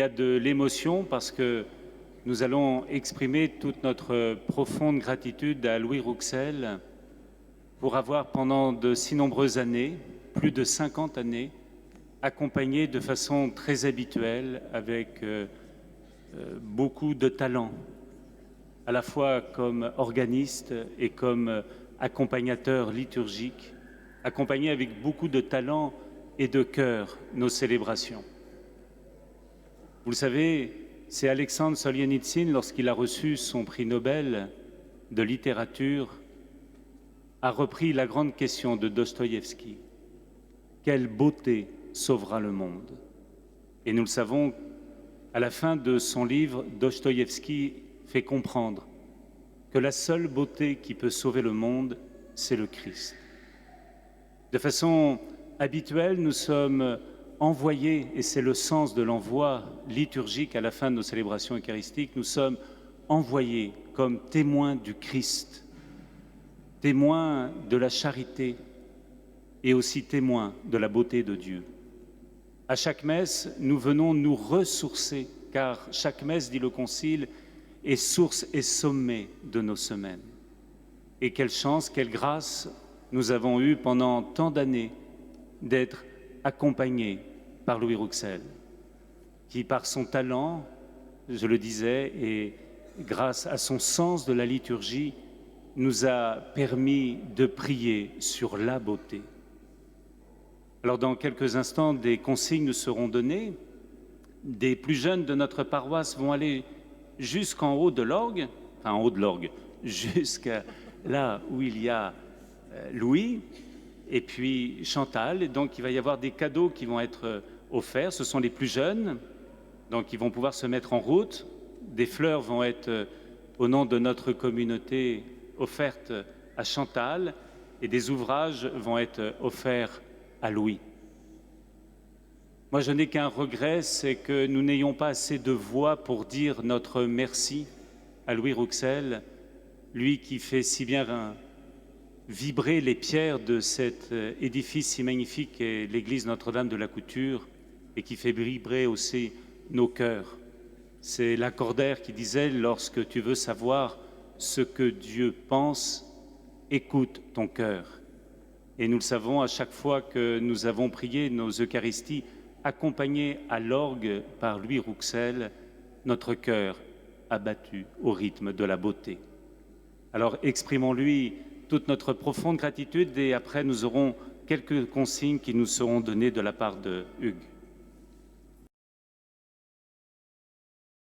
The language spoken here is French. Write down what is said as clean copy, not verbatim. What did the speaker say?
a de l'émotion parce que nous allons exprimer toute notre profonde gratitude à Louis Rouxel pour avoir pendant de si nombreuses années, plus de 50 années, accompagné de façon très habituelle avec beaucoup de talent, à la fois comme organiste et comme accompagnateur liturgique, accompagné avec beaucoup de talent et de cœur nos célébrations. Vous le savez, c'est Alexandre Solzhenitsyn, lorsqu'il a reçu son prix Nobel de littérature, a repris la grande question de Dostoïevski. Quelle beauté sauvera le monde? Et nous le savons, à la fin de son livre, Dostoïevski fait comprendre que la seule beauté qui peut sauver le monde, c'est le Christ. De façon habituelle, nous sommes envoyés, et c'est le sens de l'envoi liturgique à la fin de nos célébrations eucharistiques, nous sommes envoyés comme témoins du Christ, témoins de la charité et aussi témoins de la beauté de Dieu. À chaque messe, nous venons nous ressourcer, car chaque messe, dit le Concile, est source et sommet de nos semaines. Et quelle chance, quelle grâce nous avons eue pendant tant d'années d'être accompagnés par Louis Rouxel, qui par son talent, je le disais, et grâce à son sens de la liturgie, nous a permis de prier sur la beauté. Alors dans quelques instants, des consignes nous seront données. Des plus jeunes de notre paroisse vont aller jusqu'en haut de l'orgue, enfin en haut de l'orgue, jusqu'à là où il y a Louis et puis Chantal. Et donc il va y avoir des cadeaux qui vont être offerts. Ce sont les plus jeunes, donc ils vont pouvoir se mettre en route. Des fleurs vont être, au nom de notre communauté, offertes à Chantal et des ouvrages vont être offerts à Louis. Moi, je n'ai qu'un regret, c'est que nous n'ayons pas assez de voix pour dire notre merci à Louis Rouxel, lui qui fait si bien vibrer les pierres de cet édifice si magnifique qu'est l'église Notre-Dame de la Couture et qui fait vibrer aussi nos cœurs. C'est Lacordaire qui disait « Lorsque tu veux savoir ce que Dieu pense, écoute ton cœur ». Et nous le savons, à chaque fois que nous avons prié nos Eucharisties, accompagnés à l'orgue par Louis Rouxel, notre cœur a battu au rythme de la beauté. Alors exprimons-lui toute notre profonde gratitude et après nous aurons quelques consignes qui nous seront données de la part de Hugues.